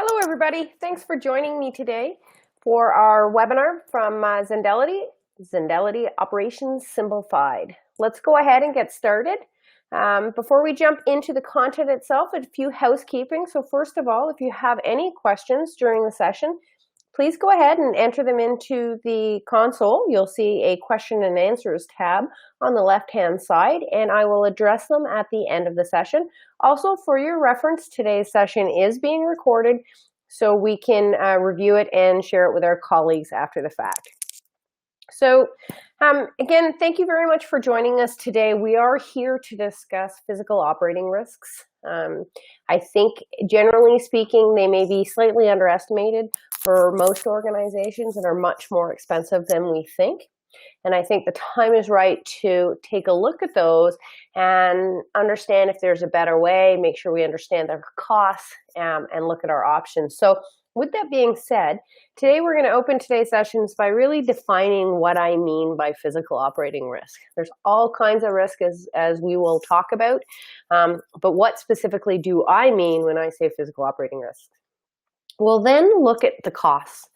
Hello, everybody. Thanks for joining me today for our webinar from Zendelity Operations Simplified. Let's go ahead and get started. Before we jump into the content itself, a few housekeeping. So first of all, if you have any questions during the session, please go ahead and enter them into the console. You'll see a question and answers tab on the left-hand side, and I will address them at the end of the session. Also, for your reference, today's session is being recorded, so we can review it and share it with our colleagues after the fact. So again, thank you very much for joining us today. We are here to discuss physical operating risks. I think, generally speaking, they may be slightly underestimated for most organizations and are much more expensive than we think. And I think the time is right to take a look at those and understand if there's a better way, make sure we understand their costs, and look at our options. So with that being said, today we're going to open today's sessions by really defining what I mean by physical operating risk. There's all kinds of risk as we will talk about, but what specifically do I mean when I say physical operating risk? We'll then look at the costs.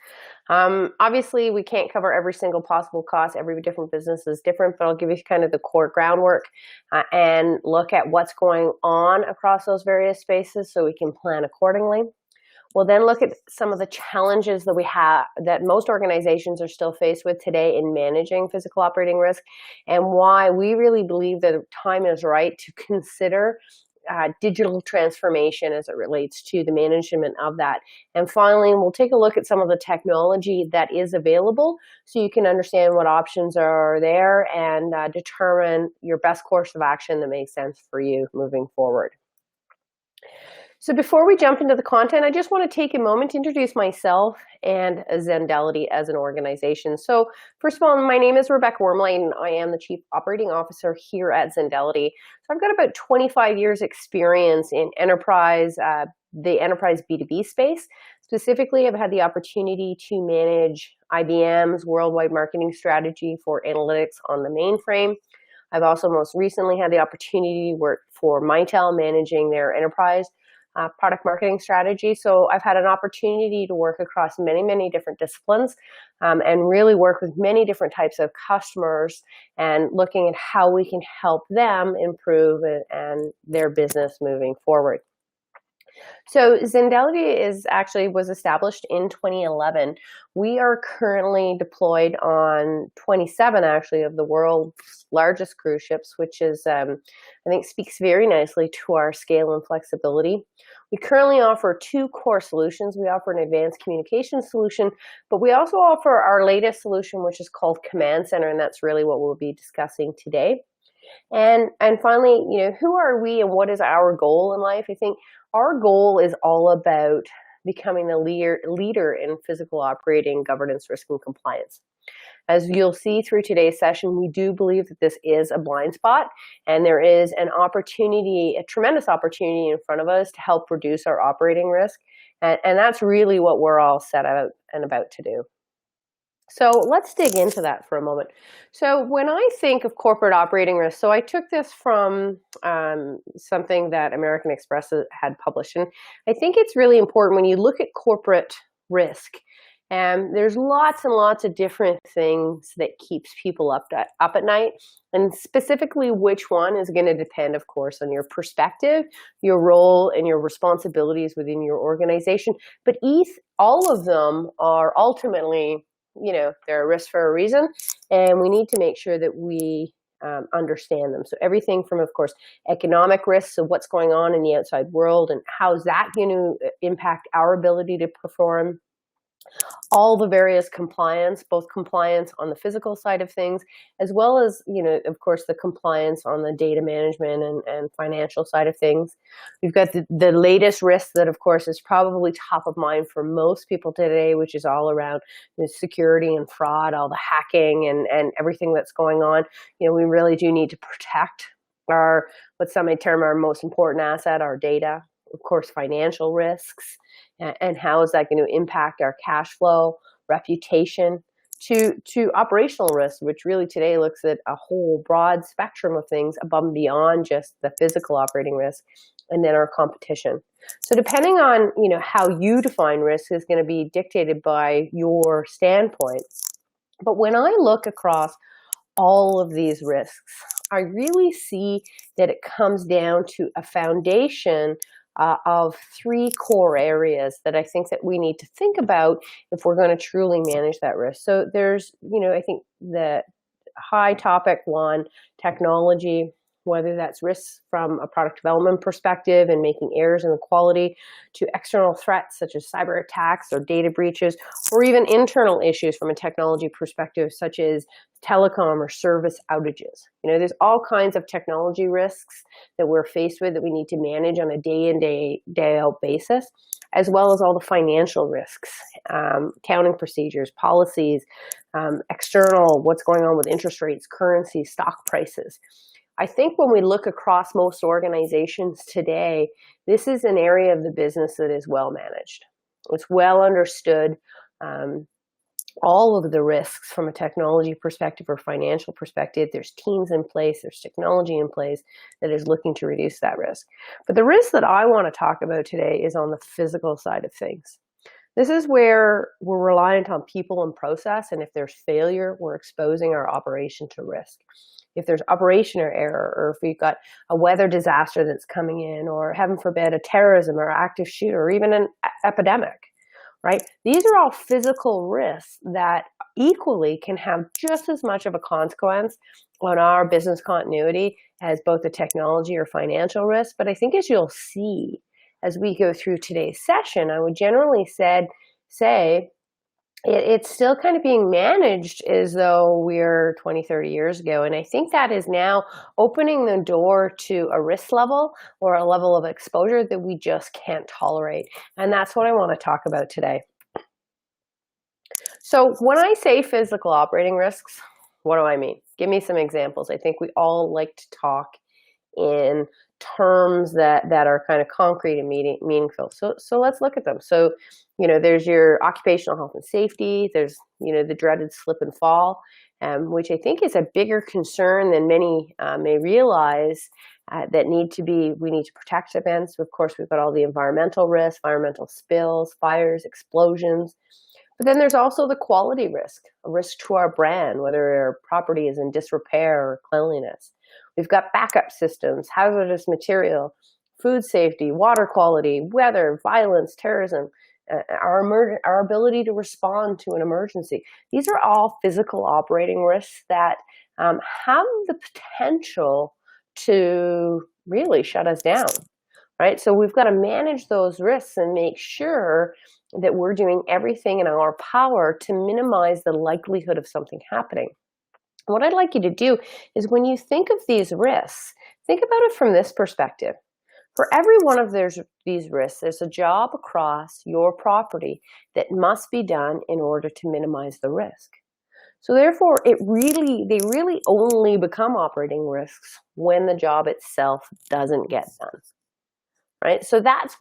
Obviously, we can't cover every single possible cost. Every different business is different, but I'll give you kind of the core groundwork and look at what's going on across those various spaces so we can plan accordingly. We'll then look at some of the challenges that we have, that most organizations are still faced with today in managing physical operating risk, and why we really believe that the time is right to consider digital transformation as it relates to the management of that. And finally, we'll take a look at some of the technology that is available so you can understand what options are there and determine your best course of action that makes sense for you moving forward. So before we jump into the content, I just want to take a moment to introduce myself and Zendelity as an organization. So first of all, my name is Rebecca Wormley, and I am the Chief Operating Officer here at Zendelity. So I've got about 25 years experience in the enterprise B2B space. Specifically, I've had the opportunity to manage IBM's worldwide marketing strategy for analytics on the mainframe. I've also most recently had the opportunity to work for Mitel, managing their enterprise product marketing strategy. So I've had an opportunity to work across many, many different disciplines and really work with many different types of customers and looking at how we can help them improve and their business moving forward. So Zendelity was established in 2011. We are currently deployed on 27 actually of the world's largest cruise ships, which is I think speaks very nicely to our scale and flexibility. We currently offer two core solutions. We offer an advanced communication solution, but we also offer our latest solution, which is called Command Center, and that's really what we'll be discussing today. And finally, who are we and what is our goal in life? I think our goal is all about becoming the leader in physical operating governance, risk, and compliance. As you'll see through today's session, we do believe that this is a blind spot, and there is an opportunity, a tremendous opportunity in front of us to help reduce our operating risk. And that's really what we're all set out and about to do. So let's dig into that for a moment. So when I think of corporate operating risk, so I took this from something that American Express had published, and I think it's really important when you look at corporate risk, and there's lots and lots of different things that keeps people up at night, and specifically which one is going to depend, of course, on your perspective, your role, and your responsibilities within your organization. But all of them are ultimately, they're a risk for a reason, and we need to make sure that we understand them. So everything from, of course, economic risks, so what's going on in the outside world and how's that going to impact our ability to perform, all the various compliance, both compliance on the physical side of things, as well as, of course, the compliance on the data management and financial side of things. We've got the latest risk that, of course, is probably top of mind for most people today, which is all around security and fraud, all the hacking and everything that's going on. We really do need to protect what some may term our most important asset, our data. Of course, financial risks, and how is that going to impact our cash flow, reputation, to operational risk, which really today looks at a whole broad spectrum of things above and beyond just the physical operating risk, and then our competition. So depending on, how you define risk is going to be dictated by your standpoint. But when I look across all of these risks, I really see that it comes down to a foundation of three core areas that I think that we need to think about if we're going to truly manage that risk. So there's, I think the high topic one, technology, whether that's risks from a product development perspective and making errors in the quality, to external threats such as cyber attacks or data breaches, or even internal issues from a technology perspective such as telecom or service outages. There's all kinds of technology risks that we're faced with that we need to manage on a day in, day out basis, as well as all the financial risks, accounting procedures, policies, external, what's going on with interest rates, currency, stock prices. I think when we look across most organizations today, this is an area of the business that is well managed. It's well understood. All of the risks from a technology perspective or financial perspective, there's teams in place, there's technology in place that is looking to reduce that risk. But the risk that I want to talk about today is on the physical side of things. This is where we're reliant on people and process, and if there's failure, we're exposing our operation to risk. If there's operation or error, or if we've got a weather disaster that's coming in, or heaven forbid, a terrorism or active shooter, or even an epidemic, right? These are all physical risks that equally can have just as much of a consequence on our business continuity as both a technology or financial risk. But I think as you'll see as we go through today's session, I would generally say it's still kind of being managed as though we're 20, 30 years ago. And I think that is now opening the door to a risk level or a level of exposure that we just can't tolerate. And that's what I want to talk about today. So when I say physical operating risks, what do I mean? Give me some examples. I think we all like to talk in terms that are kind of concrete and meaningful. So let's look at them. So, there's your occupational health and safety. There's, the dreaded slip and fall, which I think is a bigger concern than many may realize that we need to protect against. Of course, we've got all the environmental risks, environmental spills, fires, explosions. But then there's also the quality risk, a risk to our brand, whether our property is in disrepair or cleanliness. We've got backup systems, hazardous material, food safety, water quality, weather, violence, terrorism, our ability to respond to an emergency. These are all physical operating risks that have the potential to really shut us down, right? So we've got to manage those risks and make sure that we're doing everything in our power to minimize the likelihood of something happening. What I'd like you to do is when you think of these risks, think about it from this perspective. For every one of these risks, there's a job across your property that must be done in order to minimize the risk. So therefore, they really only become operating risks when the job itself doesn't get done, right? So that's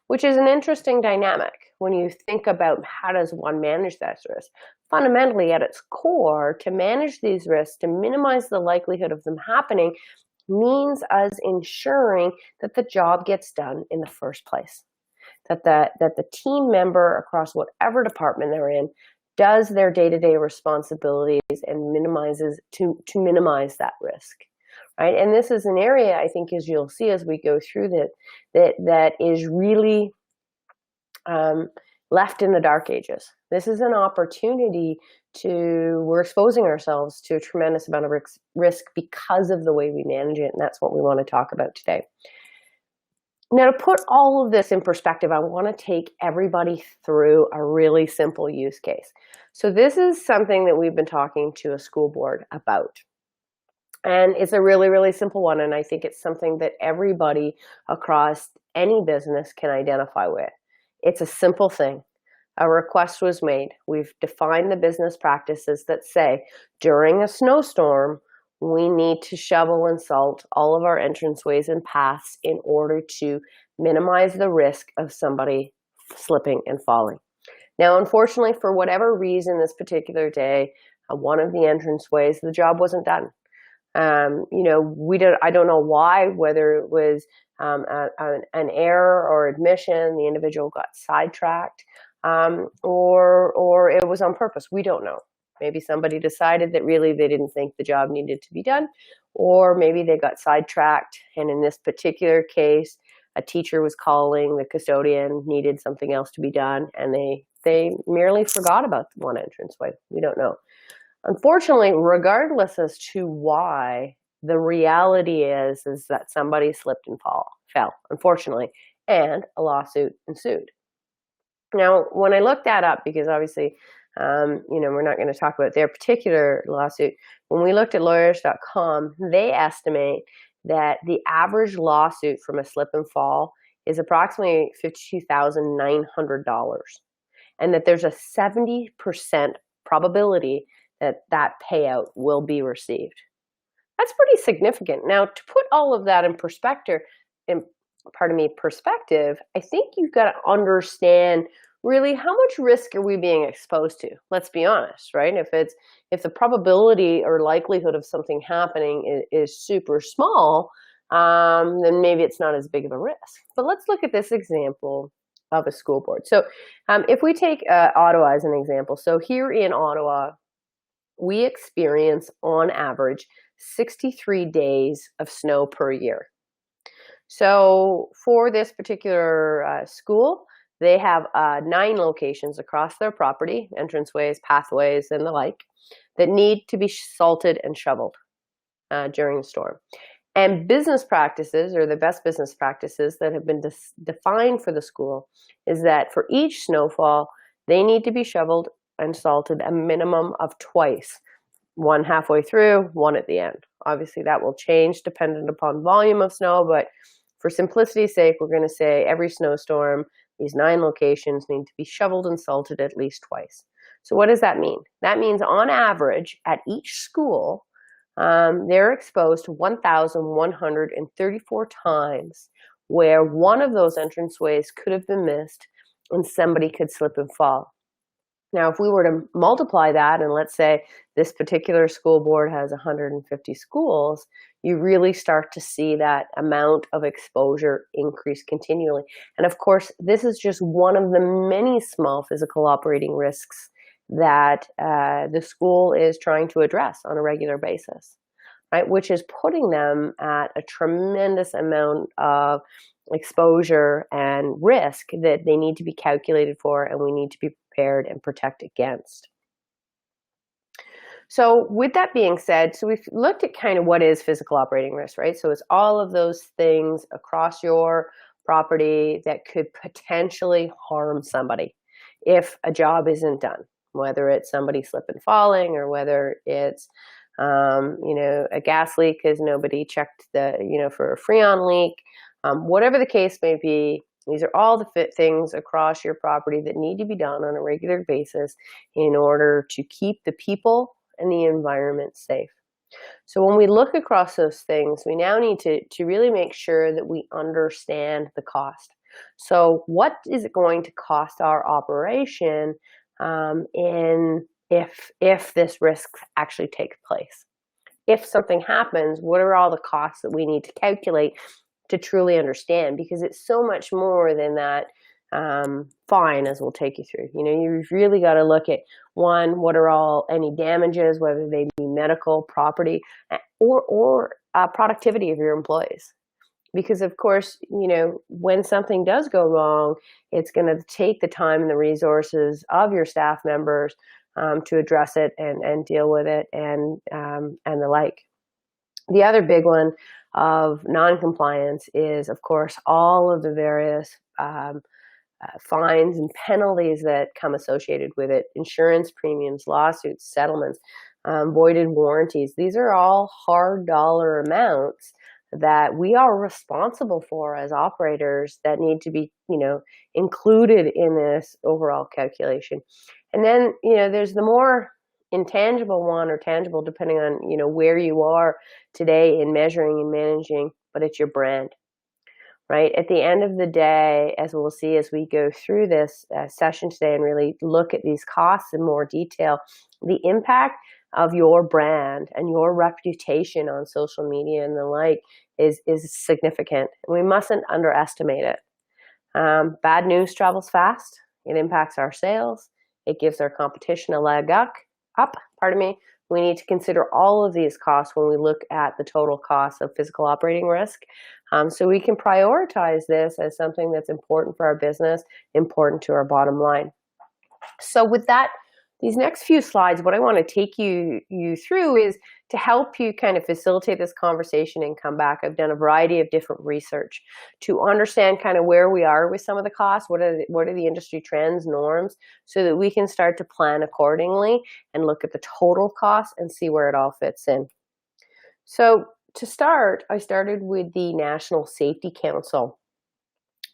which is an interesting dynamic when you think about how does one manage that risk. Fundamentally, at its core, to manage these risks, to minimize the likelihood of them happening, means us ensuring that the job gets done in the first place. That the team member across whatever department they're in does their day-to-day responsibilities and minimize that risk. Right? And this is an area, I think, as you'll see as we go through that is really left in the dark ages. This is an opportunity we're exposing ourselves to a tremendous amount of risk because of the way we manage it, and that's what we want to talk about today. Now, to put all of this in perspective, I want to take everybody through a really simple use case. So this is something that we've been talking to a school board about. And it's a really, really simple one, and I think it's something that everybody across any business can identify with. It's a simple thing. A request was made. We've defined the business practices that say during a snowstorm, we need to shovel and salt all of our entranceways and paths in order to minimize the risk of somebody slipping and falling. Now, unfortunately, for whatever reason, this particular day, one of the entranceways, the job wasn't done. I don't know why, whether it was an error or admission, the individual got sidetracked, or it was on purpose. We don't know. Maybe somebody decided that really they didn't think the job needed to be done, or maybe they got sidetracked. And in this particular case, a teacher was calling, the custodian needed something else to be done, and they merely forgot about the one entranceway. We don't know. Unfortunately, regardless as to why, the reality is that somebody slipped and fell, unfortunately, and a lawsuit ensued. Now, when I looked that up, because obviously, we're not going to talk about their particular lawsuit. When we looked at lawyers.com, they estimate that the average lawsuit from a slip and fall is approximately $52,900, and that there's a 70% probability that payout will be received. That's pretty significant. Now, to put all of that in perspective, I think you've got to understand really how much risk are we being exposed to. Let's be honest, right? If the probability or likelihood of something happening is super small, then maybe it's not as big of a risk. But let's look at this example of a school board. So if we take Ottawa as an example, so here in Ottawa, we experience on average 63 days of snow per year. So for this particular school, they have 9 locations across their property, entranceways, pathways, and the like, that need to be salted and shoveled during the storm. And business practices, or the best business practices that have been defined for the school, is that for each snowfall, they need to be shoveled and salted a minimum of twice, one halfway through, one at the end. Obviously, that will change dependent upon volume of snow, but for simplicity's sake, we're going to say every snowstorm, these 9 locations need to be shoveled and salted at least twice. So what does that mean? That means on average, at each school, they're exposed to 1,134 times where one of those entranceways could have been missed and somebody could slip and fall. Now, if we were to multiply that, and let's say this particular school board has 150 schools, you really start to see that amount of exposure increase continually. And of course, this is just one of the many small physical operating risks that the school is trying to address on a regular basis, right? Which is putting them at a tremendous amount of exposure and risk that they need to be calculated for, and we need to be prepared and protect against. So with that being said, so we've looked at kind of what is physical operating risk, right? So it's all of those things across your property that could potentially harm somebody if a job isn't done, whether it's somebody slipping and falling, or whether it's a gas leak because nobody checked for a freon leak. Whatever the case may be, these are all the things across your property that need to be done on a regular basis in order to keep the people and the environment safe. So when we look across those things, we now need to really make sure that we understand the cost. So what is it going to cost our operation if this risk actually takes place? If something happens, what are all the costs that we need to calculate to truly understand? Because it's so much more than that fine, as we'll take you through. You've really got to look at, one, what are any damages, whether they be medical, property, or productivity of your employees. Because of course, when something does go wrong, it's going to take the time and the resources of your staff members to address it and deal with it and the like. The other big one of non-compliance is, of course, all of the various fines and penalties that come associated with it: insurance premiums, lawsuits, settlements, voided warranties. These are all hard dollar amounts that we are responsible for as operators that need to be, included in this overall calculation. And then, there's the more intangible one, or tangible, depending on, where you are today in measuring and managing, but it's your brand. right? At the end of the day, as we'll see as we go through this session today and really look at these costs in more detail, the impact of your brand and your reputation on social media and the like is significant. We mustn't underestimate it. Bad news travels fast. It impacts our sales. It gives our competition a leg up. We need to consider all of these costs when we look at the total cost of physical operating risk. So we can prioritize this as something that's important for our business, important to our bottom line. So with that, these next few slides, what I want to take you through is to help you kind of facilitate this conversation and come back. I've done a variety of different research to understand kind of where we are with some of the costs, what are the industry trends, norms, so that we can start to plan accordingly and look at the total cost and see where it all fits in. So to start, I started with the National Safety Council.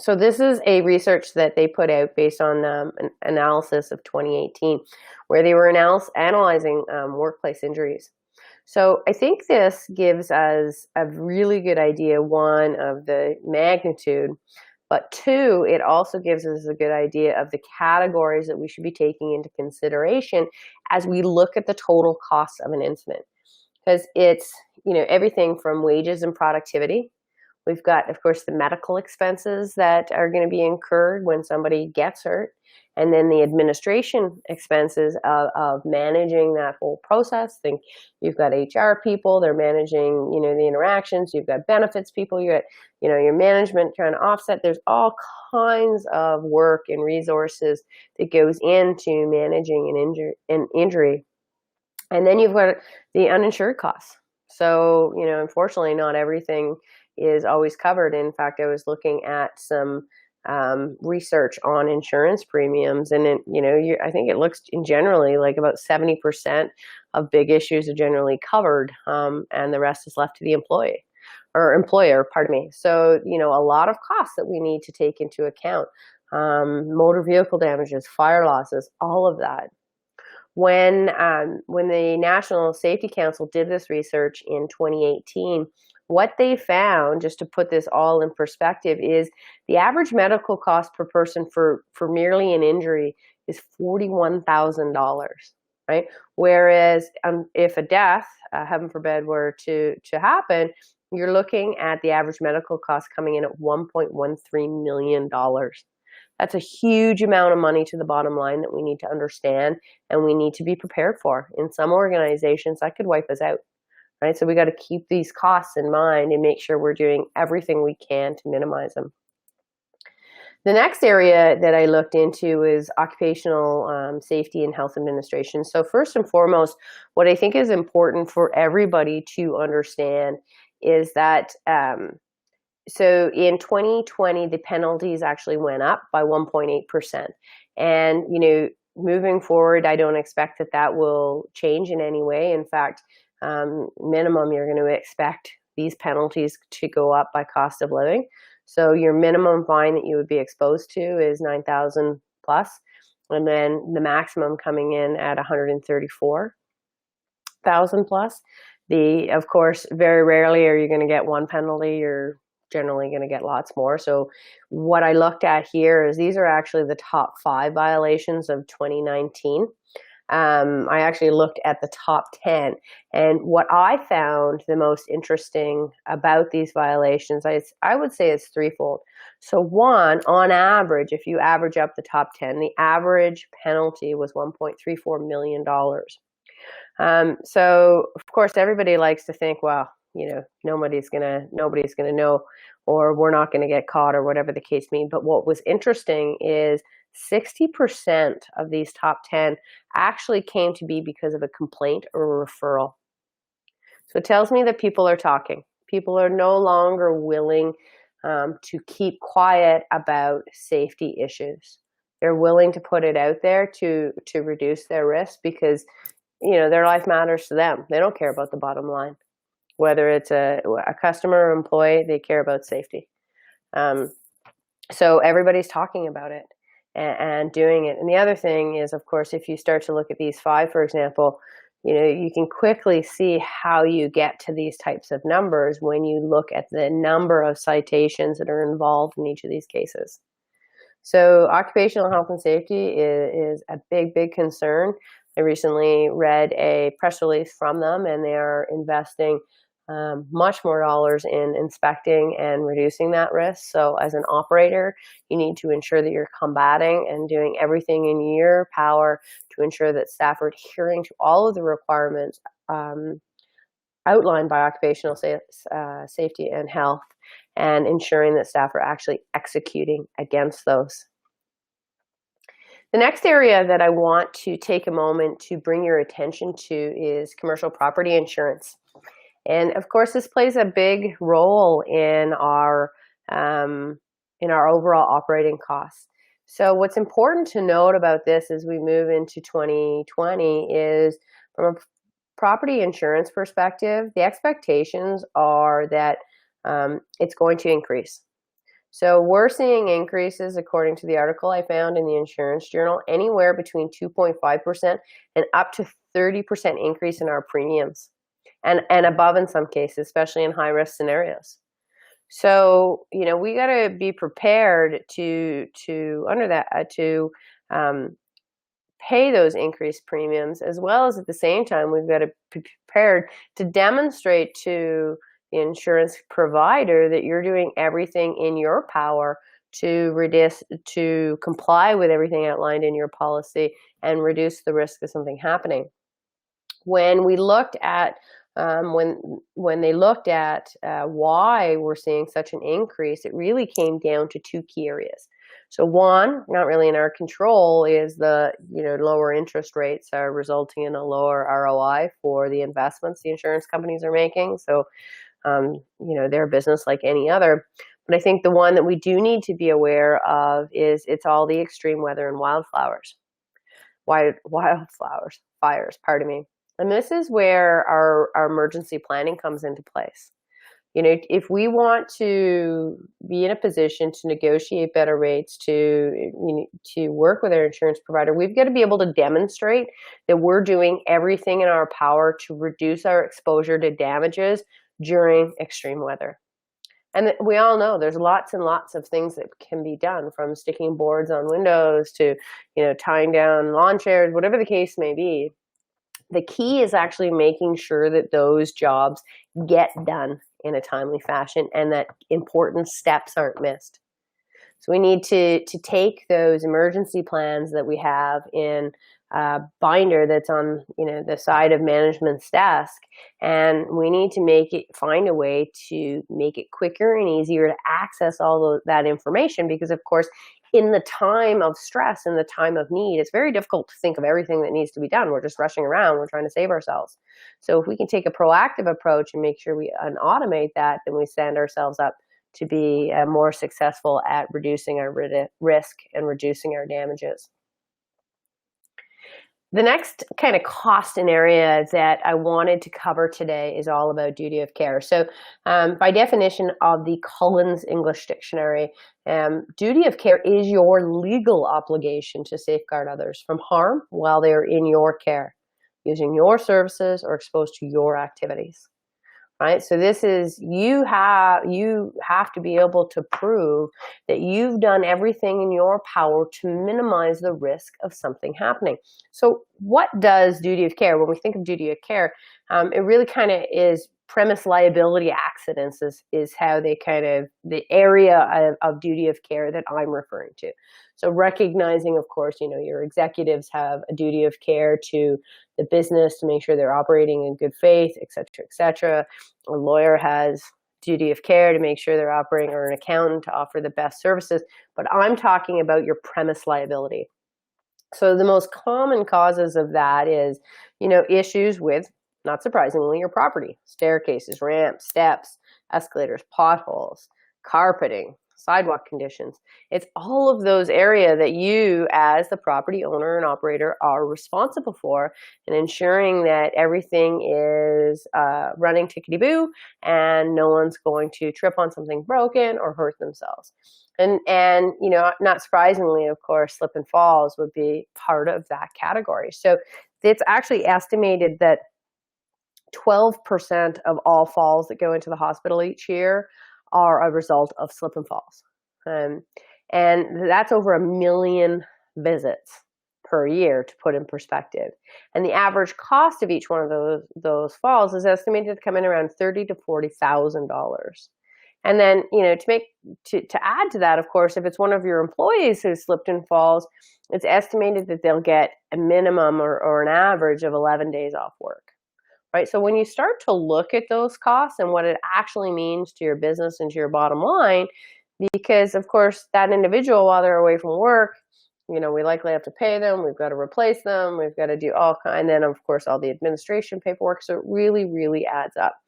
So this is a research that they put out based on an analysis of 2018, where they were analyzing workplace injuries. So I think this gives us a really good idea, one, of the magnitude, but two, it also gives us a good idea of the categories that we should be taking into consideration as we look at the total cost of an incident. Because it's, everything from wages and productivity. We've got, of course, the medical expenses that are going to be incurred when somebody gets hurt, and then the administration expenses of managing that whole process. Think you've got HR people, they're managing, the interactions. You've got benefits people, you got, your management trying to offset. There's all kinds of work and resources that goes into managing an injury. And then you've got the uninsured costs. So, unfortunately, not everything is always covered. In fact, I was looking at some research on insurance premiums, and I think it looks in generally like about 70% of big issues are generally covered, and the rest is left to the employer. So, a lot of costs that we need to take into account, motor vehicle damages, fire losses, all of that. When the National Safety Council did this research in 2018, what they found, just to put this all in perspective, is the average medical cost per person for merely an injury is $41,000, right? Whereas if a death, heaven forbid, were to happen, you're looking at the average medical cost coming in at $1.13 million. That's a huge amount of money to the bottom line that we need to understand and we need to be prepared for. In some organizations, that could wipe us out, right? So we got to keep these costs in mind and make sure we're doing everything we can to minimize them. The next area that I looked into is occupational safety and health administration. So first and foremost, what I think is important for everybody to understand is that so in 2020, the penalties actually went up by 1.8%. And, moving forward, I don't expect that will change in any way. In fact, minimum, you're going to expect these penalties to go up by cost of living. So your minimum fine that you would be exposed to is $9,000 plus, and then the maximum coming in at $134,000 plus. Of course, very rarely are you going to get one penalty. You're generally going to get lots more. So what I looked at here is these are actually the top 5 violations of 2019. I actually looked at the top 10, and what I found the most interesting about these violations, I would say is threefold. So one, on average, if you average up the top 10, the average penalty was $1.34 million. So of course everybody likes to think, well, nobody's gonna know, or we're not gonna get caught, or whatever the case may be. But what was interesting is 60% of these top 10 actually came to be because of a complaint or a referral. So it tells me that people are talking. People are no longer willing to keep quiet about safety issues. They're willing to put it out there to reduce their risk because their life matters to them. They don't care about the bottom line. Whether it's a customer or employee, they care about safety. So everybody's talking about it and doing it. And the other thing is, of course, if you start to look at these 5, for example, You can quickly see how you get to these types of numbers when you look at the number of citations that are involved in each of these cases. So occupational health and safety is a big, big concern. I recently read a press release from them, and they are investing much more dollars in inspecting and reducing that risk. So as an operator, you need to ensure that you're combating and doing everything in your power to ensure that staff are adhering to all of the requirements outlined by occupational safety and health, and ensuring that staff are actually executing against those. The next area that I want to take a moment to bring your attention to is commercial property insurance. And of course, this plays a big role in our overall operating costs. So what's important to note about this as we move into 2020 is, from a property insurance perspective, the expectations are that it's going to increase. So we're seeing increases, according to the article I found in the Insurance Journal, anywhere between 2.5% and up to 30% increase in our premiums, and above in some cases, especially in high-risk scenarios. So, we got to be prepared to pay those increased premiums, as well as at the same time, we've got to be prepared to demonstrate to the insurance provider that you're doing everything in your power to comply with everything outlined in your policy and reduce the risk of something happening. When we looked at when they looked at why we're seeing such an increase, it really came down to two key areas. So one, not really in our control, is the lower interest rates are resulting in a lower ROI for the investments the insurance companies are making. So they're a business like any other. But I think the one that we do need to be aware of is it's all the extreme weather and fires, pardon me. And this is where our emergency planning comes into place. If we want to be in a position to negotiate better rates, to work with our insurance provider, we've got to be able to demonstrate that we're doing everything in our power to reduce our exposure to damages during extreme weather. And we all know there's lots and lots of things that can be done, from sticking boards on windows to, tying down lawn chairs, whatever the case may be. The key is actually making sure that those jobs get done in a timely fashion and that important steps aren't missed. So we need to take those emergency plans that we have in a binder that's on the side of management's desk, and we need to find a way to make it quicker and easier to access all that information, because of course, in the time of stress, in the time of need, it's very difficult to think of everything that needs to be done. We're just rushing around. We're trying to save ourselves. So if we can take a proactive approach and make sure we automate that, then we stand ourselves up to be more successful at reducing our risk and reducing our damages. The next kind of cost and area that I wanted to cover today is all about duty of care. So by definition of the Collins English Dictionary, duty of care is your legal obligation to safeguard others from harm while they are in your care, using your services or exposed to your activities. Right? So this is, you have to be able to prove that you've done everything in your power to minimize the risk of something happening. So what does duty of care? When we think of duty of care, it really kind of is premise liability accidents is how they the area of duty of care that I'm referring to. So recognizing, of course, your executives have a duty of care to the business to make sure they're operating in good faith, et cetera, et cetera. A lawyer has duty of care to make sure they're operating, or an accountant to offer the best services. But I'm talking about your premise liability. So the most common causes of that is, issues with, not surprisingly, your property: staircases, ramps, steps, escalators, potholes, carpeting, sidewalk conditions. It's all of those areas that you, as the property owner and operator, are responsible for, and ensuring that everything is running tickety-boo and no one's going to trip on something broken or hurt themselves. And not surprisingly, of course, slip and falls would be part of that category. So it's actually estimated that 12% of all falls that go into the hospital each year are a result of slip and falls. And that's over 1 million visits per year, to put in perspective. And the average cost of each one of those falls is estimated to come in around $30,000 to $40,000. And then, to add to that, of course, if it's one of your employees who slipped and falls, it's estimated that they'll get a minimum or an average of 11 days off work. Right? So when you start to look at those costs and what it actually means to your business and to your bottom line, because of course that individual, while they're away from work, we likely have to pay them, we've got to replace them, we've got to do and then of course all the administration paperwork. So it really, really adds up.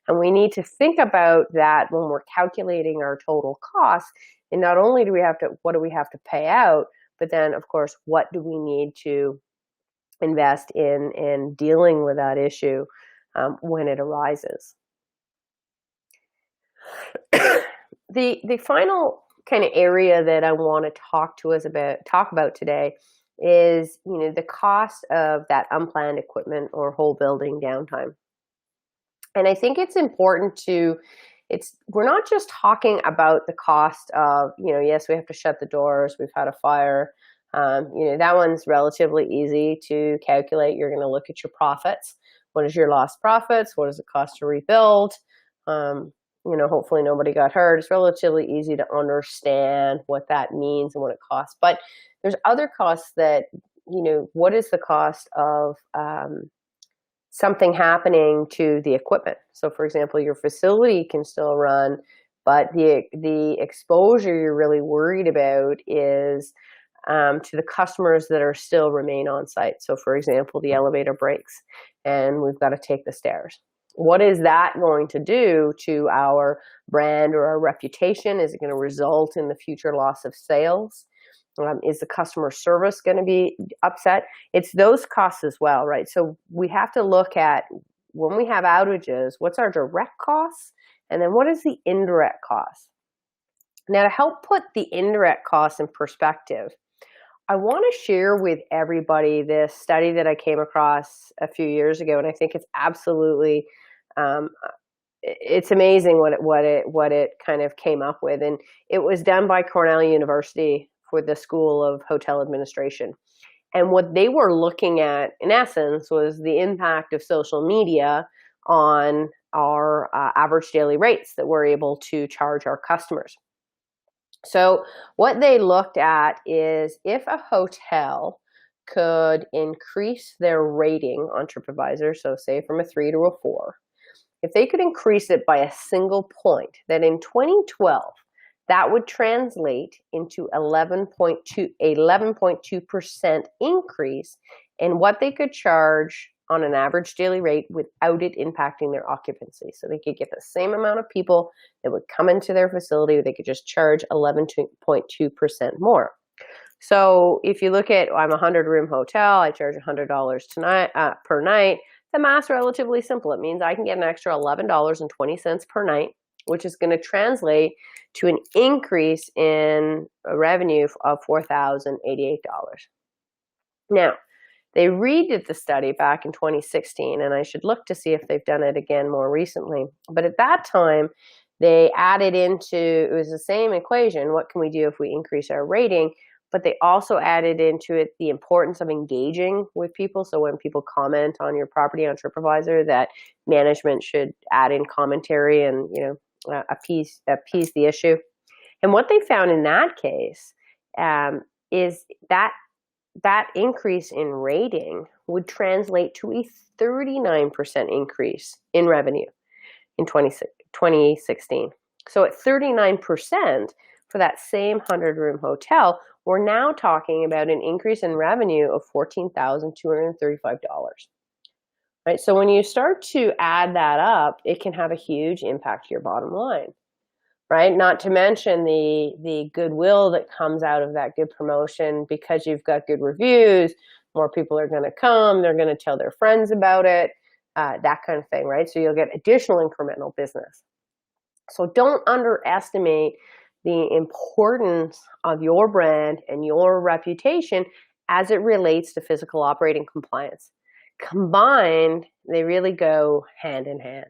And we need to think about that when we're calculating our total costs. And not only what do we have to pay out, but then of course, what do we need to invest in dealing with that issue when it arises. The final kind of area that I want to talk about today is the cost of that unplanned equipment or whole building downtime. And I think it's important we're not just talking about the cost of, yes, we have to shut the doors, we've had a fire. That one's relatively easy to calculate. You're going to look at your profits. What is your lost profits? What does it cost to rebuild? Hopefully nobody got hurt. It's relatively easy to understand what that means and what it costs. But there's other costs that, what is the cost of something happening to the equipment? So for example, your facility can still run, but the exposure you're really worried about is to the customers that are still remain on site. So for example, the elevator breaks and we've got to take the stairs. What is that going to do to our brand or our reputation? Is it going to result in the future loss of sales? Is the customer service going to be upset? It's those costs as well, right? So we have to look at, when we have outages, what's our direct costs? And then what is the indirect cost? Now, to help put the indirect costs in perspective, I want to share with everybody this study that I came across a few years ago, and I think it's absolutely, it's amazing what it kind of came up with. And it was done by Cornell University for the School of Hotel Administration. And what they were looking at, in essence, was the impact of social media on our average daily rates that we're able to charge our customers. So what they looked at is if a hotel could increase their rating on TripAdvisor, so say from a 3 to a 4, if they could increase it by a single point, then in 2012, that would translate into 11.2% increase in what they could charge on an average daily rate without it impacting their occupancy. So they could get the same amount of people that would come into their facility, they could just charge 11.2% more. So if you look at, I'm a 100-room hotel, I charge $100 per night, the math's relatively simple. It means I can get an extra $11.20 per night, which is going to translate to an increase in revenue of $4,088. Now, they redid the study back in 2016, and I should look to see if they've done it again more recently. But at that time, they added it was the same equation, what can we do if we increase our rating? But they also added into it the importance of engaging with people. So when people comment on your property on TripAdvisor, that management should add in commentary and appease the issue. And what they found in that case is that increase in rating would translate to a 39% increase in revenue in 2016. So at 39% for that same 100-room hotel, we're now talking about an increase in revenue of $14,235. Right? So when you start to add that up, it can have a huge impact to your bottom line. Right? Not to mention the goodwill that comes out of that good promotion, because you've got good reviews, more people are going to come, they're going to tell their friends about it, that kind of thing, right? So you'll get additional incremental business. So don't underestimate the importance of your brand and your reputation as it relates to physical operating compliance. combined, they really go hand in hand.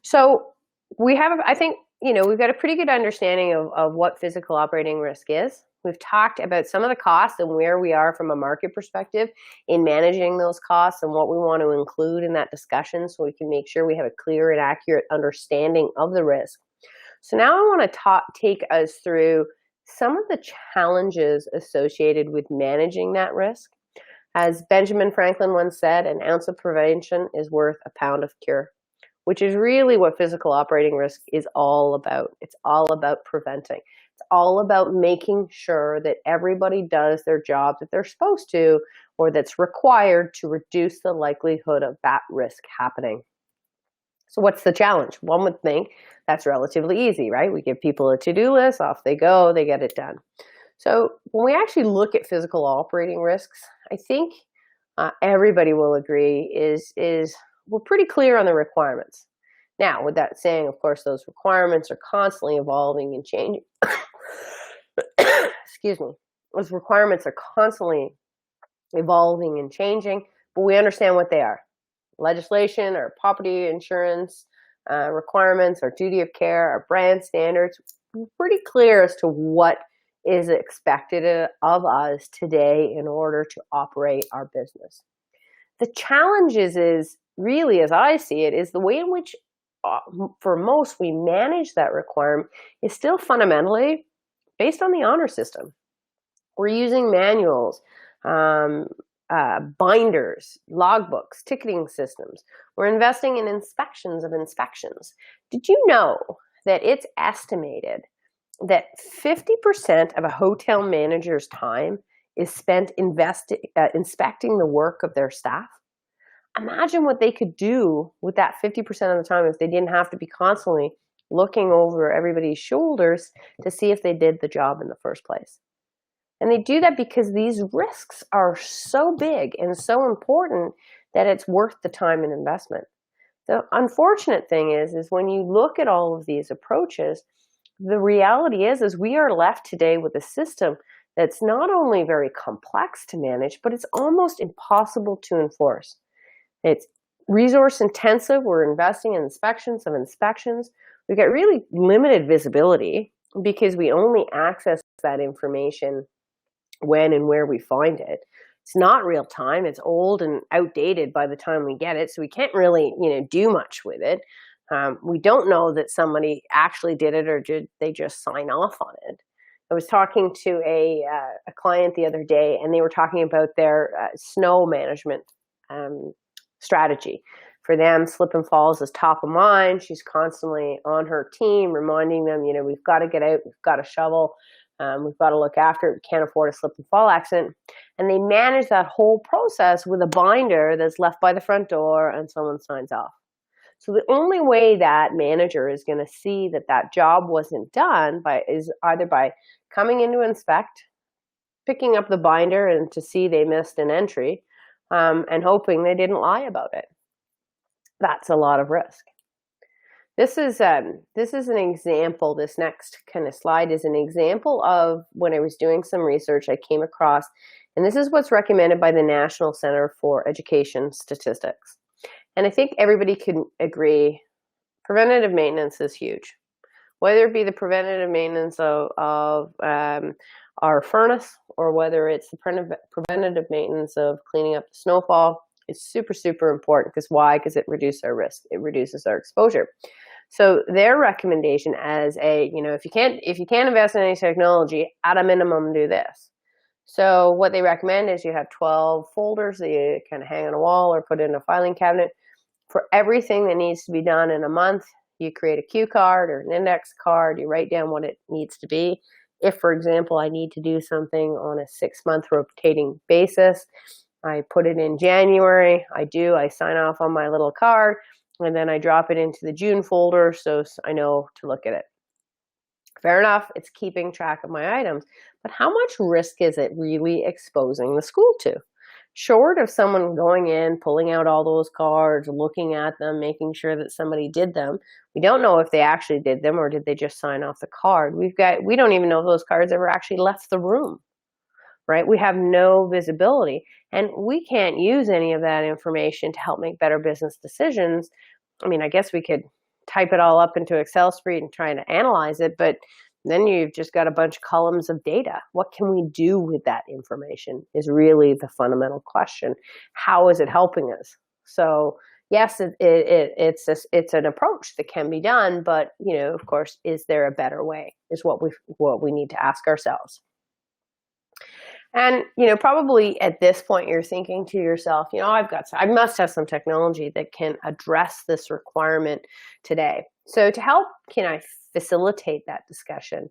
So we have, I think, we've got a pretty good understanding of what physical operating risk is. We've talked about some of the costs and where we are from a market perspective in managing those costs and what we want to include in that discussion so we can make sure we have a clear and accurate understanding of the risk. So now I want to take us through some of the challenges associated with managing that risk. As Benjamin Franklin once said, an ounce of prevention is worth a pound of cure, which is really what physical operating risk is all about. It's all about preventing. It's all about making sure that everybody does their job that they're supposed to or that's required to reduce the likelihood of that risk happening. So what's the challenge? One would think that's relatively easy, right? We give people a to-do list, off they go, they get it done. So when we actually look at physical operating risks, I think everybody will agree is we're pretty clear on the requirements. Now, with that saying, of course, those requirements are constantly evolving and changing. Excuse me. Those requirements are constantly evolving and changing, but we understand what they are. Legislation, our property insurance requirements, our duty of care, our brand standards. We're pretty clear as to what is expected of us today in order to operate our business. The challenge is really, as I see it, is the way in which, for most, we manage that requirement is still fundamentally based on the honor system. We're using manuals, binders, logbooks, ticketing systems. We're investing in inspections of inspections. Did you know that it's estimated that 50% of a hotel manager's time is spent inspecting the work of their staff? Imagine what they could do with that 50% of the time if they didn't have to be constantly looking over everybody's shoulders to see if they did the job in the first place. And they do that because these risks are so big and so important that it's worth the time and investment. The unfortunate thing is when you look at all of these approaches, the reality is we are left today with a system that's not only very complex to manage, but it's almost impossible to enforce. It's resource intensive. We're investing in inspections of inspections. We've got really limited visibility because we only access that information when and where we find it. It's not real time. It's old and outdated by the time we get it, so we can't really, do much with it. We don't know that somebody actually did it or did they just sign off on it. I was talking to a client the other day, and they were talking about their snow management strategy. For them, slip and falls is top of mind. She's constantly on her team, reminding them, we've got to get out, we've got to shovel, we've got to look after it, we can't afford a slip and fall accident. And they manage that whole process with a binder that's left by the front door and someone signs off. So the only way that manager is going to see that job wasn't done is either by coming in to inspect, picking up the binder and to see they missed an entry, and hoping they didn't lie about it. That's a lot of risk. This is an example. This next kind of slide is an example of when I was doing some research I came across, and this is what's recommended by the National Center for Education Statistics. And I think everybody can agree preventative maintenance is huge. Whether it be the preventative maintenance of our furnace or whether it's the preventative maintenance of cleaning up the snowfall, it's super, super important. Because why? Because it reduces our risk. It reduces our exposure. So their recommendation as if you can't invest in any technology, at a minimum do this. So what they recommend is you have 12 folders that you kind of hang on a wall or put in a filing cabinet. For everything that needs to be done in a month, you create a cue card or an index card. You write down what it needs to be. If, for example, I need to do something on a 6-month rotating basis, I put it in January. I sign off on my little card, and then I drop it into the June folder so I know to look at it. Fair enough, it's keeping track of my items. But how much risk is it really exposing the school to? Short of someone going in, pulling out all those cards, looking at them, making sure that somebody did them, we don't know if they actually did them or did they just sign off the card. We don't even know if those cards ever actually left the room. right? We have no visibility, and we can't use any of that information to help make better business decisions. I mean, I guess we could type it all up into Excel spreadsheet and try to analyze it, but then you've just got a bunch of columns of data. What can we do with that information is really the fundamental question. How is it helping us? So yes, it's an approach that can be done, but of course, is there a better way? Is what we need to ask ourselves. And probably at this point you're thinking to yourself, I must have some technology that can address this requirement today. So to help, can I facilitate that discussion?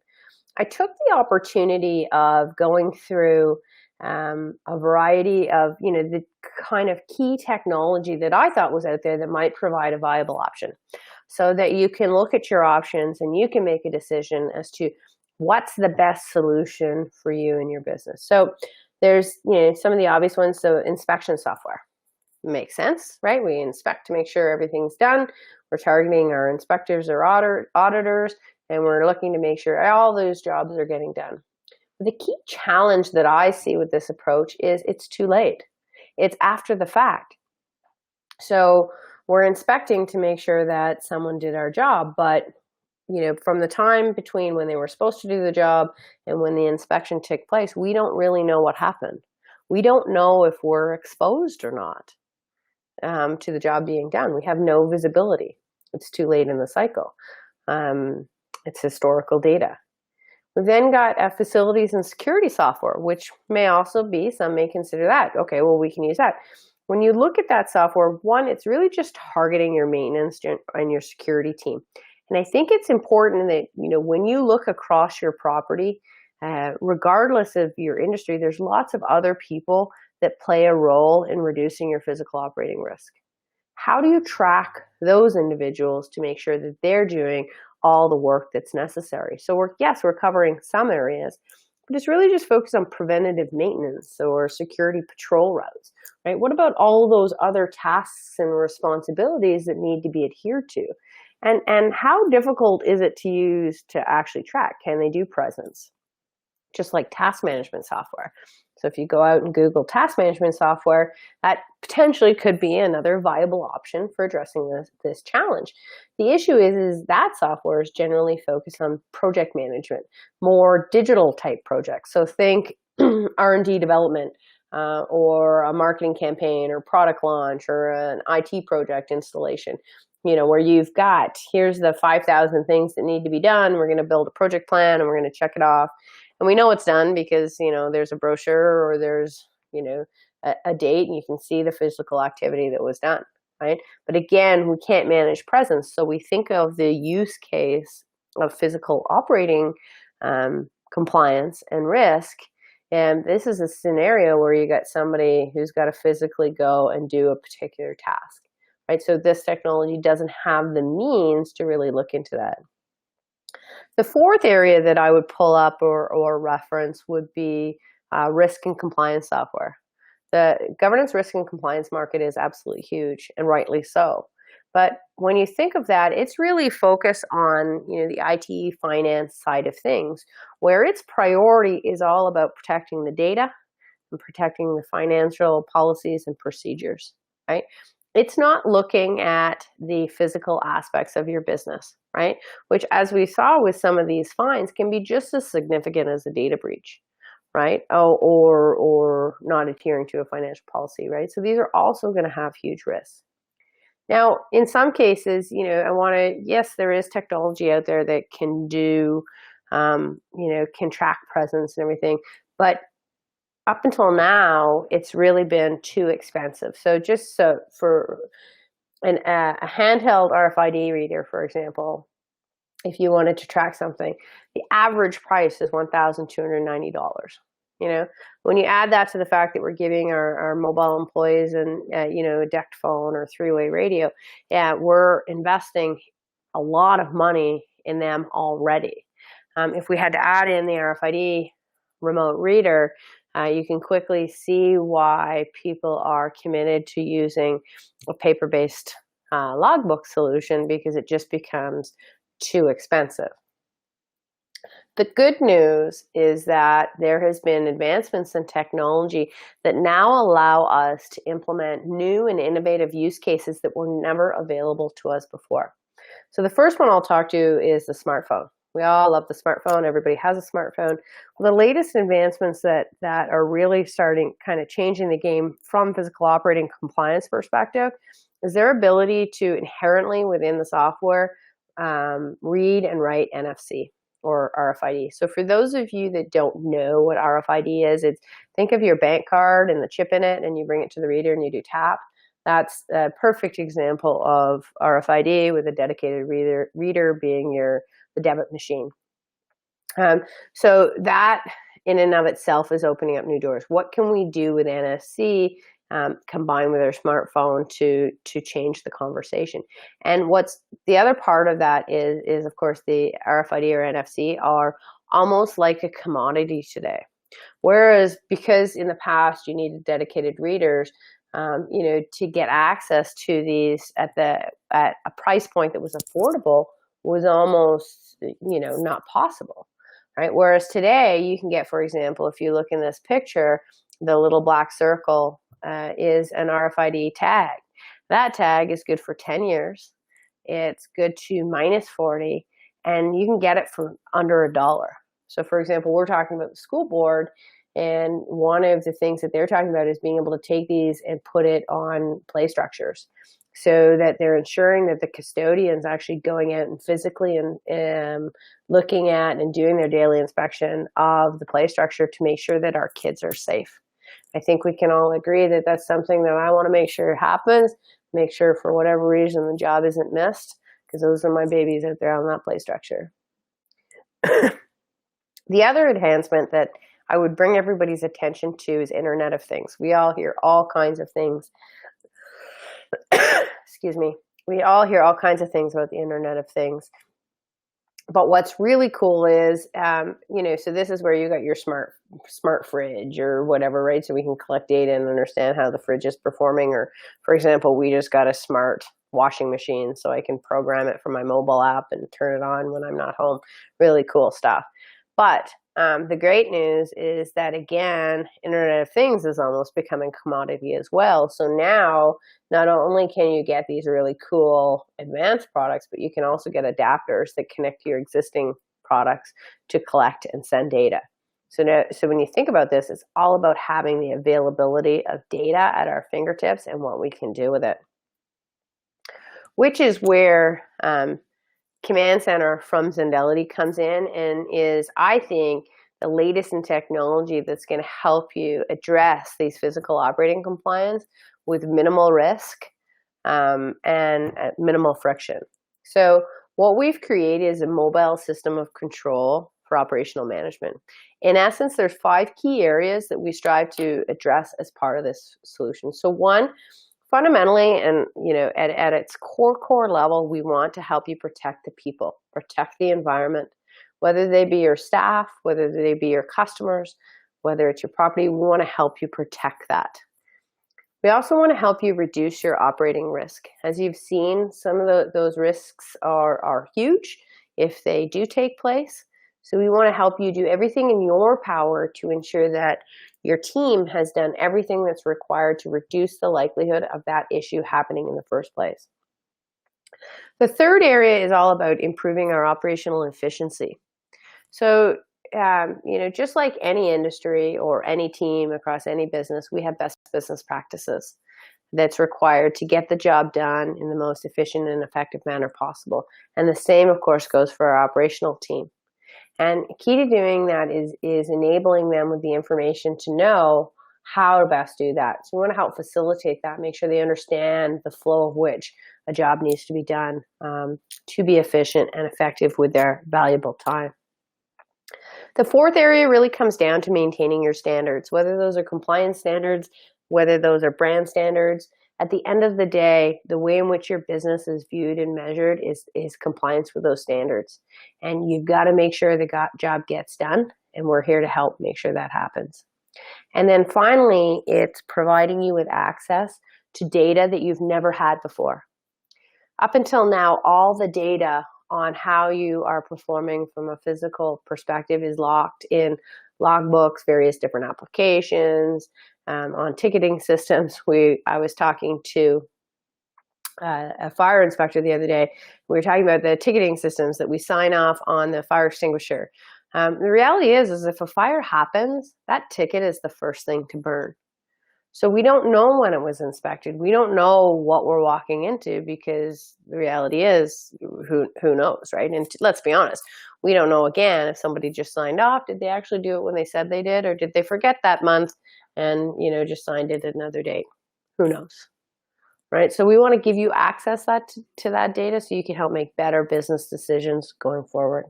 I took the opportunity of going through a variety of the kind of key technology that I thought was out there that might provide a viable option, so that you can look at your options and you can make a decision as to what's the best solution for you and your business. So there's some of the obvious ones. So inspection software makes sense, right? We inspect to make sure everything's done. We're targeting our inspectors or auditors, and we're looking to make sure all those jobs are getting done. The key challenge that I see with this approach is it's too late. It's after the fact. So we're inspecting to make sure that someone did our job, but from the time between when they were supposed to do the job and when the inspection took place, we don't really know what happened. We don't know if we're exposed or not to the job being done. We have no visibility. It's too late in the cycle. It's historical data. We've then got facilities and security software, which may also be, some may consider that. Okay, well, we can use that. When you look at that software, one, it's really just targeting your maintenance and your security team. And I think it's important that, when you look across your property, regardless of your industry, there's lots of other people that play a role in reducing your physical operating risk. How do you track those individuals to make sure that they're doing all the work that's necessary? So we're covering some areas, but it's really just focused on preventative maintenance or security patrol routes, right? What about all those other tasks and responsibilities that need to be adhered to? And how difficult is it to use to actually track? Can they do presence? Just like task management software. So if you go out and Google task management software, that potentially could be another viable option for addressing this challenge. The issue is that software is generally focused on project management, more digital type projects. So think R&D development, or a marketing campaign or product launch or an IT project installation. Where you've got, here's the 5,000 things that need to be done. We're going to build a project plan and we're going to check it off. And we know it's done because, there's a brochure or there's, a date, and you can see the physical activity that was done, right? But again, we can't manage presence. So we think of the use case of physical operating compliance and risk. And this is a scenario where you got somebody who's got to physically go and do a particular task. Right? So this technology doesn't have the means to really look into that. The fourth area that I would pull up or reference would be risk and compliance software. The governance, risk, and compliance market is absolutely huge, and rightly so. But when you think of that, it's really focused on the IT finance side of things, where its priority is all about protecting the data and protecting the financial policies and procedures, right? It's not looking at the physical aspects of your business, right? Which, as we saw with some of these fines, can be just as significant as a data breach, right? Or not adhering to a financial policy, right? So these are also going to have huge risks. Now, in some cases, yes, there is technology out there that can do, can track presence and everything, but up until now, it's really been too expensive. So just for a handheld RFID reader, for example, if you wanted to track something, the average price is $1,290. When you add that to the fact that we're giving our mobile employees a decked phone or three-way radio, we're investing a lot of money in them already. If we had to add in the RFID remote reader, you can quickly see why people are committed to using a paper-based logbook solution, because it just becomes too expensive. The good news is that there has been advancements in technology that now allow us to implement new and innovative use cases that were never available to us before. So the first one I'll talk to is the smartphone. We all love the smartphone. Everybody has a smartphone. Well, the latest advancements that are really starting kind of changing the game from physical operating compliance perspective is their ability to inherently within the software read and write NFC or RFID. So for those of you that don't know what RFID is, it's think of your bank card and the chip in it, and you bring it to the reader and you do tap. That's a perfect example of RFID with a dedicated reader being the debit machine. So that in and of itself is opening up new doors. What can we do with NFC combined with our smartphone to change the conversation? And what's the other part of that is of course the RFID or NFC are almost like a commodity today. Whereas because in the past you needed dedicated readers, to get access to these at a price point that was affordable was almost, not possible, right? Whereas today you can get, for example, if you look in this picture, the little black circle is an RFID tag. That tag is good for 10 years. It's good to minus 40, and you can get it for under $1. So for example, we're talking about the school board, and one of the things that they're talking about is being able to take these and put it on play structures so that they're ensuring that the custodian's actually going out and physically and looking at and doing their daily inspection of the play structure to make sure that our kids are safe. I think we can all agree that that's something that I want to make sure happens, make sure for whatever reason the job isn't missed, because those are my babies out there on that play structure. The other enhancement that I would bring everybody's attention to is Internet of Things. We all hear all kinds of things. Excuse me. We all hear all kinds of things about the Internet of Things. But what's really cool is, so this is where you got your smart fridge or whatever, right? So we can collect data and understand how the fridge is performing. Or, for example, we just got a smart washing machine, so I can program it from my mobile app and turn it on when I'm not home. Really cool stuff. But the great news is that, again, Internet of Things is almost becoming commodity as well. So now, not only can you get these really cool advanced products, but you can also get adapters that connect to your existing products to collect and send data. So when you think about this, it's all about having the availability of data at our fingertips and what we can do with it. Which is where Command Center from Zendelity comes in and is, I think, the latest in technology that's going to help you address these physical operating compliance with minimal risk and minimal friction. So what we've created is a mobile system of control for operational management. In essence, there's 5 key areas that we strive to address as part of this solution. So one, fundamentally, and at its core level, we want to help you protect the people, protect the environment, whether they be your staff, whether they be your customers, whether it's your property. We want to help you protect that. We also want to help you reduce your operating risk. As you've seen, some of those risks are huge if they do take place. So we want to help you do everything in your power to ensure that your team has done everything that's required to reduce the likelihood of that issue happening in the first place. The third area is all about improving our operational efficiency. So, just like any industry or any team across any business, we have best business practices that's required to get the job done in the most efficient and effective manner possible. And the same, of course, goes for our operational team. And key to doing that is enabling them with the information to know how to best do that. So we want to help facilitate that, make sure they understand the flow of which a job needs to be done to be efficient and effective with their valuable time. The fourth area really comes down to maintaining your standards, whether those are compliance standards, whether those are brand standards. At the end of the day, the way in which your business is viewed and measured is compliance with those standards. And you've got to make sure the job gets done, and we're here to help make sure that happens. And then finally, it's providing you with access to data that you've never had before. Up until now, all the data on how you are performing from a physical perspective is locked in logbooks, various different applications, on ticketing systems. I was talking to a fire inspector the other day. We were talking about the ticketing systems that we sign off on the fire extinguisher. The reality is if a fire happens, that ticket is the first thing to burn. So we don't know when it was inspected. We don't know what we're walking into, because the reality is, who knows, right? And let's be honest, we don't know, again, if somebody just signed off, did they actually do it when they said they did, or did they forget that month and, just signed it another date? Who knows, right? So we want to give you access to that data so you can help make better business decisions going forward.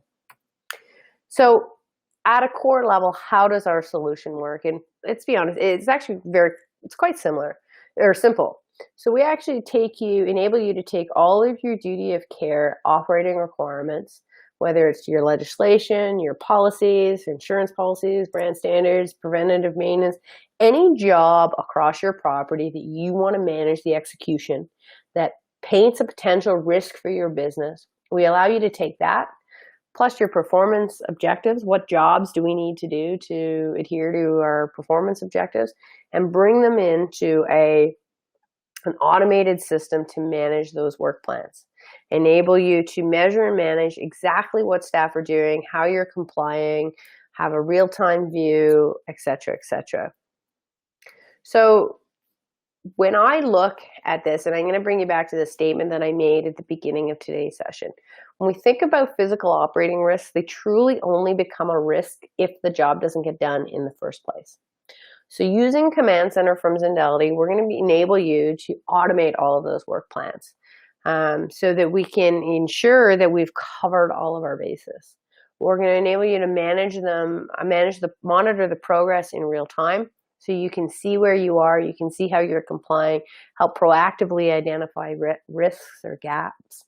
So at a core level, how does our solution work? And let's be honest, it's quite similar or simple. So we actually enable you to take all of your duty of care operating requirements, whether it's your legislation, your policies, insurance policies, brand standards, preventative maintenance, any job across your property that you want to manage the execution that paints a potential risk for your business. We allow you to take that, plus your performance objectives. What jobs do we need to do to adhere to our performance objectives, and bring them into an automated system to manage those work plans. Enable you to measure and manage exactly what staff are doing, how you're complying, have a real-time view, et cetera, et cetera. So when I look at this, and I'm going to bring you back to the statement that I made at the beginning of today's session, when we think about physical operating risks, they truly only become a risk if the job doesn't get done in the first place. So using Command Center from Zendelity, we're going to enable you to automate all of those work plans, so that we can ensure that we've covered all of our bases. We're going to enable you to monitor the progress in real time, so you can see where you are, you can see how you're complying, help proactively identify risks or gaps.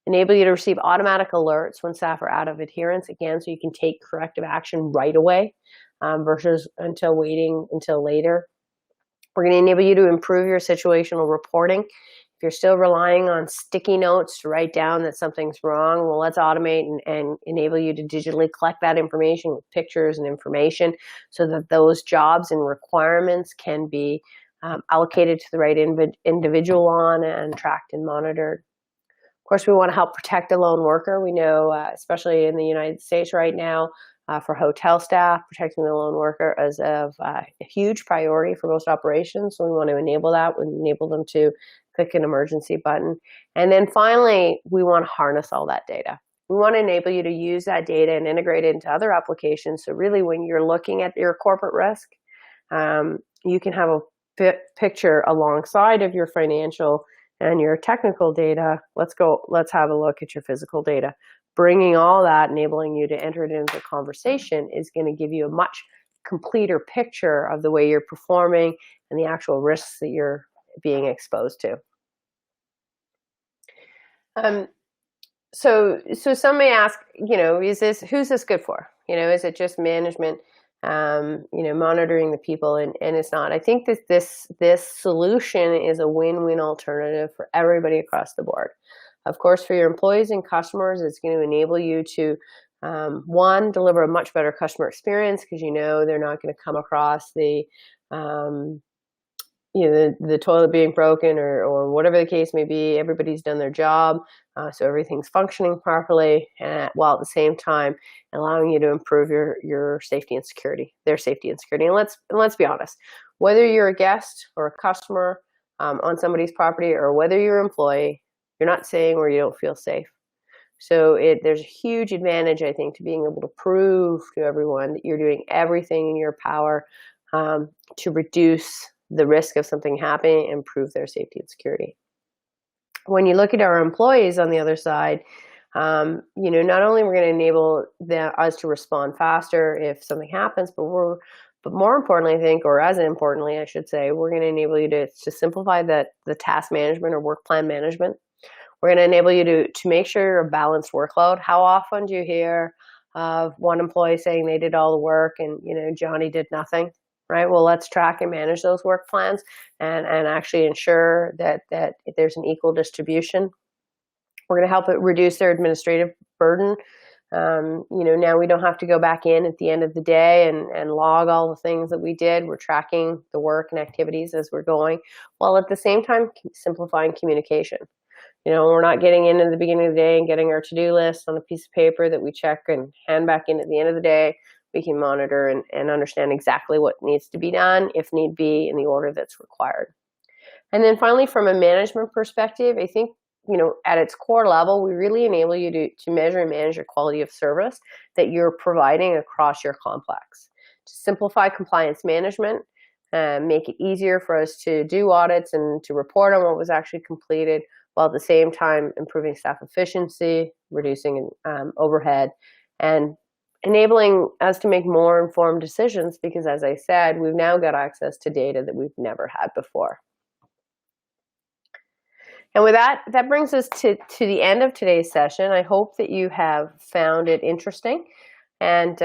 Enable you to receive automatic alerts when staff are out of adherence, again, so you can take corrective action right away, versus waiting until later. We're going to enable you to improve your situational reporting. If you're still relying on sticky notes to write down that something's wrong, well, let's automate and enable you to digitally collect that information with pictures and information, so that those jobs and requirements can be allocated to the right individual on and tracked and monitored. Of course, we want to help protect the lone worker. We know, especially in the United States right now, for hotel staff, protecting the lone worker is a huge priority for most operations. So we want to enable that. We enable them to click an emergency button. And then finally, we want to harness all that data. We want to enable you to use that data and integrate it into other applications. So really, when you're looking at your corporate risk, you can have a picture alongside of your financial and your technical data. Let's have a look at your physical data. Bringing all that, enabling you to enter it into the conversation, is going to give you a much completer picture of the way you're performing and the actual risks that you're being exposed to. So some may ask, who's this good for? Is it just management, monitoring the people? And it's not. I think that this solution is a win-win alternative for everybody across the board. Of course, for your employees and customers, it's going to enable you to, one, deliver a much better customer experience, because they're not going to come across the toilet being broken or whatever the case may be. Everybody's done their job, so everything's functioning properly, while at the same time allowing you to improve your safety and security, their safety and security. And let's be honest, whether you're a guest or a customer on somebody's property, or whether you're an employee, you're not staying where you don't feel safe. So there's a huge advantage, I think, to being able to prove to everyone that you're doing everything in your power to reduce the risk of something happening and improve their safety and security. When you look at our employees on the other side, not only we're going to enable us to respond faster if something happens, but more importantly, I think, or as importantly, I should say, we're going to enable you to simplify the task management or work plan management. We're going to enable you to make sure you're a balanced workload. How often do you hear of one employee saying they did all the work and, Johnny did nothing, right? Well, let's track and manage those work plans and actually ensure that there's an equal distribution. We're going to help it reduce their administrative burden. Now we don't have to go back in at the end of the day and log all the things that we did. We're tracking the work and activities as we're going, while at the same time simplifying communication. We're not getting in at the beginning of the day and getting our to-do list on a piece of paper that we check and hand back in at the end of the day. We can monitor and understand exactly what needs to be done, if need be, in the order that's required. And then finally, from a management perspective, I think, at its core level, we really enable you to measure and manage your quality of service that you're providing across your complex. To simplify compliance management, make it easier for us to do audits and to report on what was actually completed, while at the same time improving staff efficiency, reducing overhead, and enabling us to make more informed decisions, because as I said, we've now got access to data that we've never had before. And with that brings us to the end of today's session. I hope that you have found it interesting and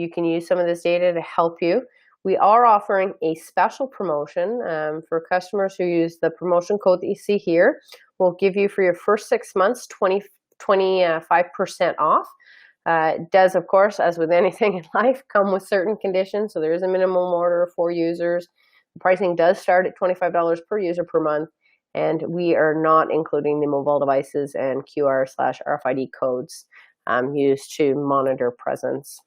you can use some of this data to help you. We are offering a special promotion for customers who use the promotion code that you see here. We'll give you, for your first 6 months, 25% off. It does, of course, as with anything in life, come with certain conditions. So there is a minimum order of 4 users. The pricing does start at $25 per user per month. And we are not including the mobile devices and QR/RFID codes used to monitor presence.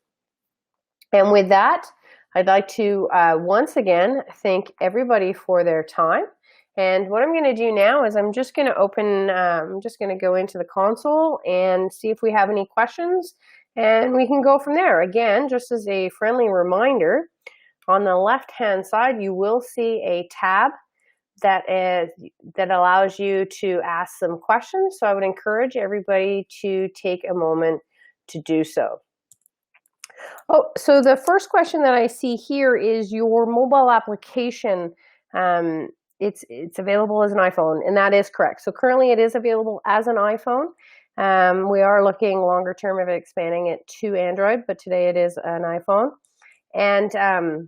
And with that, I'd like to once again thank everybody for their time. And what I'm going to do now is I'm just going to go into the console and see if we have any questions, and we can go from there. Again, just as a friendly reminder, on the left-hand side, you will see a tab that allows you to ask some questions. So I would encourage everybody to take a moment to do so. Oh, so the first question that I see here is your mobile application. It's available as an iPhone, and that is correct. So currently it is available as an iPhone. We are looking longer term of expanding it to Android, but today it is an iPhone. And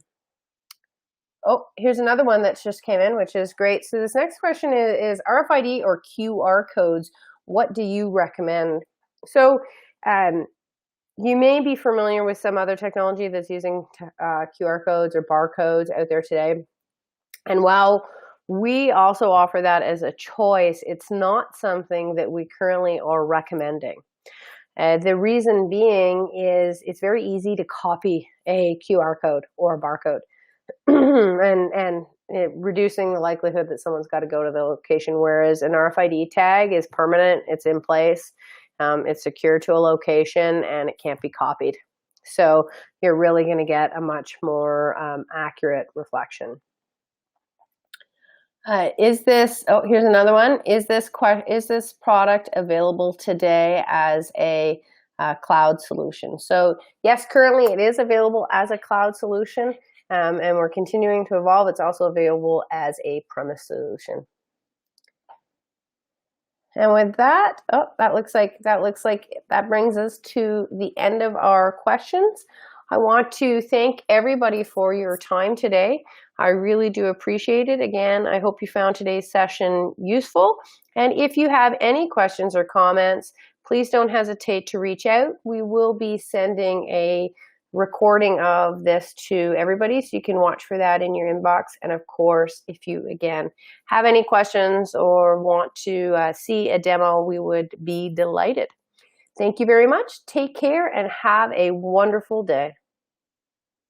oh, here's another one that's just came in, which is great. So this next question is RFID or QR codes. What do you recommend? So you may be familiar with some other technology that's using QR codes or barcodes out there today. And while we also offer that as a choice, it's not something that we currently are recommending. The reason being is it's very easy to copy a QR code or a barcode. and reducing the likelihood that someone's got to go to the location, whereas an RFID tag is permanent, it's in place, it's secure to a location, and it can't be copied. So you're really going to get a much more accurate reflection. Here's another one. Is this product available today as a cloud solution? So yes, currently it is available as a cloud solution. And we're continuing to evolve. It's also available as a premise solution. And with that, that looks like that brings us to the end of our questions. I want to thank everybody for your time today. I really do appreciate it. Again, I hope you found today's session useful. And if you have any questions or comments, please don't hesitate to reach out. We will be sending a recording of this to everybody, so you can watch for that in your inbox. And of course, if you again have any questions or want to see a demo, we would be delighted. Thank you very much. Take care and have a wonderful day.